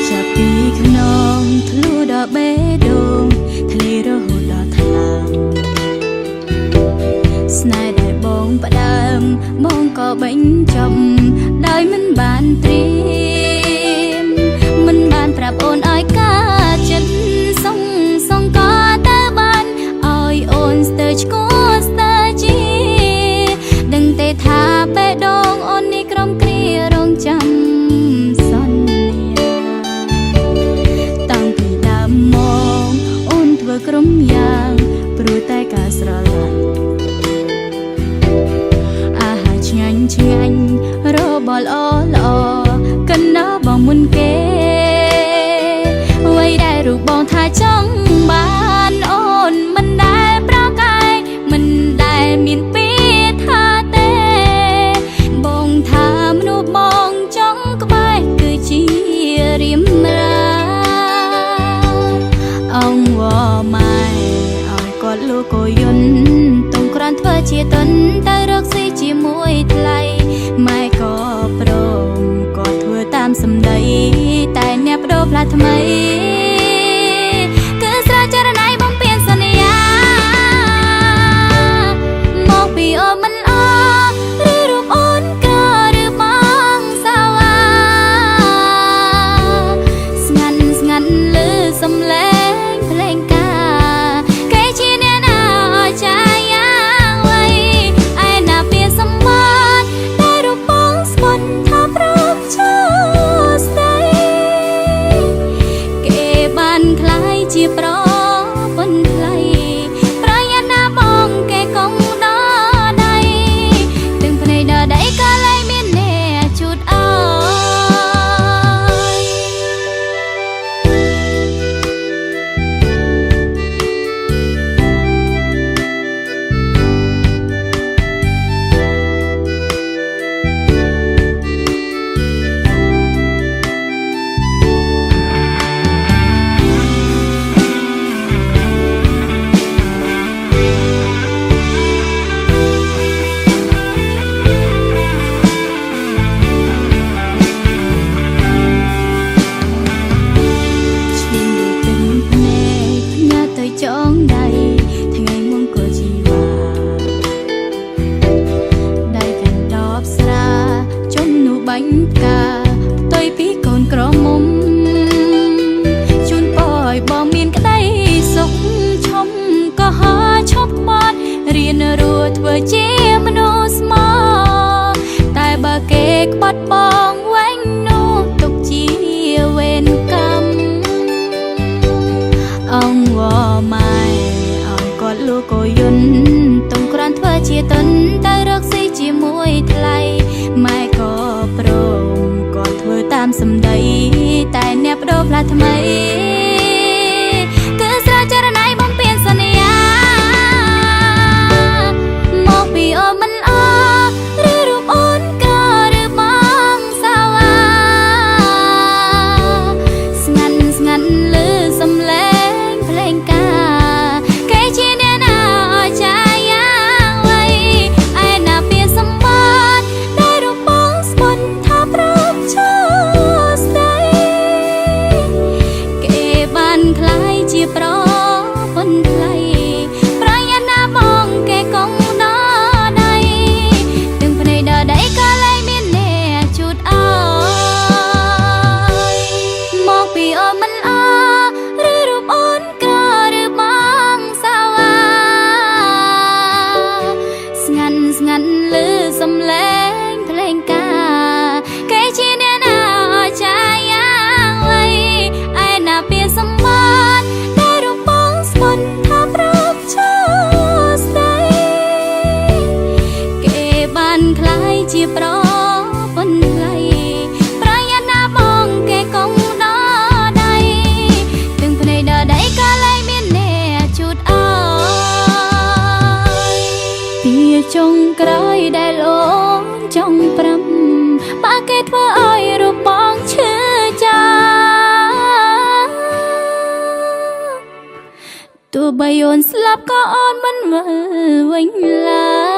ចាប់ពីខ្នងធ្លុះដល់បេះដូងធ្លារហូតដល់ថ្លើមស្នេហ៍ដែលបងផ្ដើមបងក៏បញ្ចប់ដោយមិនបានត្រៀមមិនបានប្រាប់អូនឲ្យការចិត្តសងក៏ទៅបានឲ្យអូនស្ទើរឆ្កួតស្ទើរជាដឹងទេថាបេះដូងអូននេះក្រុមគ្នារងចាំសន្យាតាំងពីដើមមកអូនធ្វើក្រុមយ៉ាងព្រោះតែការស្រឡាញ់អាហារឆ្ងាញ់របបល្អកណ្ដោបងមុនគេអ្វីដែលរូបបងថាចង់បានអូនមិនដែលប្រកែកមិនដែលមានពីថាទេបងថាមនុស្សបងចង់ក្បែរគឺជារៀមរាអងវម៉ែឲ្យគាត់លោកក៏យន់តុងក្រានធ្វើជាតន់ទៅរកស៊ីជាមួយថ្លៃម៉ែក៏ព្រមក៏ធ្វើតាមសម្ដីតែអ្នកបដូរផ្លាស់ថ្មីគឺស្រចរណៃបំពេញសន្យាមកពីអូនមិនអឬរូបអូនក៏ឬបងសាវ៉ាស្ងាត់លឺសំឡេងភ្លេងការគេជាអ្នកណាអស្ចារ្យយ៉ាងវៃឯណាពីសម្បត្តិតែរូបបងស្ពន់ថាព្រមចូលស្ដីគេបានខ្លាយជាប្រពន្ធថ្លៃប្រយ័ត្នណាបងគេកងដល់ដៃទាំងភ្នែកដល់ដៃក៏លែងមានអ្នកជូតអើយចងដៃថ្ងៃមុនក៏ជីវ៉ាដៃកាន់ដបស្រាចំនោះបាញ់ផ្កាផ្ទុយពីកូនក្រមុំជូនពរឲ្យបងមានក្តីសុខឈុំក៏ហោឈប់ក្បត់រៀនរស់ធ្វើជាមនុស្សស្មោះតែបើគេក្បត់បងវិញនោះទុកជាវេនកម្មអងវម៉ែឲ្យគាត់លោកក៏យន់តុងក្រានធ្វើជាតន់ទៅរកស៊ីជាមួយថ្លៃម៉ែក៏ព្រមក៏ធ្វើតាមសម្ដីតែអ្នកបដូរផ្លាស់ថ្មីគឺស្រចរណៃបំពេញសន្យាមកពីអូនមិនអឬរូបអូនក៏ឬបងសាវ៉ាស្ងាត់លឺសំឡេងភ្លេងការគេជាអ្នកណាអស្ចារ្យយ៉ាងវៃឯណាពីសម្បត្តិដែលរូបបងស្ពន់ថាព្រមចូលស្ដីគេបានខ្លាយជាប្រពន្ធថ្លៃប្រយ័ត្នណាបងគេកងដល់ដៃទាំងភ្នែកដល់ដៃក៏លែងមានអ្នកជូតអើយមកពីអូនមិនអឬរូបអូនក៏ឬបងសាវ៉ាស្ងាត់លឺសំឡេងភ្លេងការគេជាអ្នកណាអស្ចារ្យយ៉ាងវៃឯណាពីសម្បត្តិតែរូបបងស្ពន់ថាព្រមចូលស្ដីគេបានខ្លាយជាប្រពន្ធថ្លៃប្រយ័ត្នណាបងគេកងដល់ដៃទាំងភ្នែកដល់ដៃក៏លែងមានអ្នកជូតអើយពីចុងក្រោយដែលអូនចង់ប្រាំបើគេធ្វើឲ្យរូបបងឈឺចាំទោះបីអូនស្លាប់ក៏អូនមិនមើលវិញឡើយ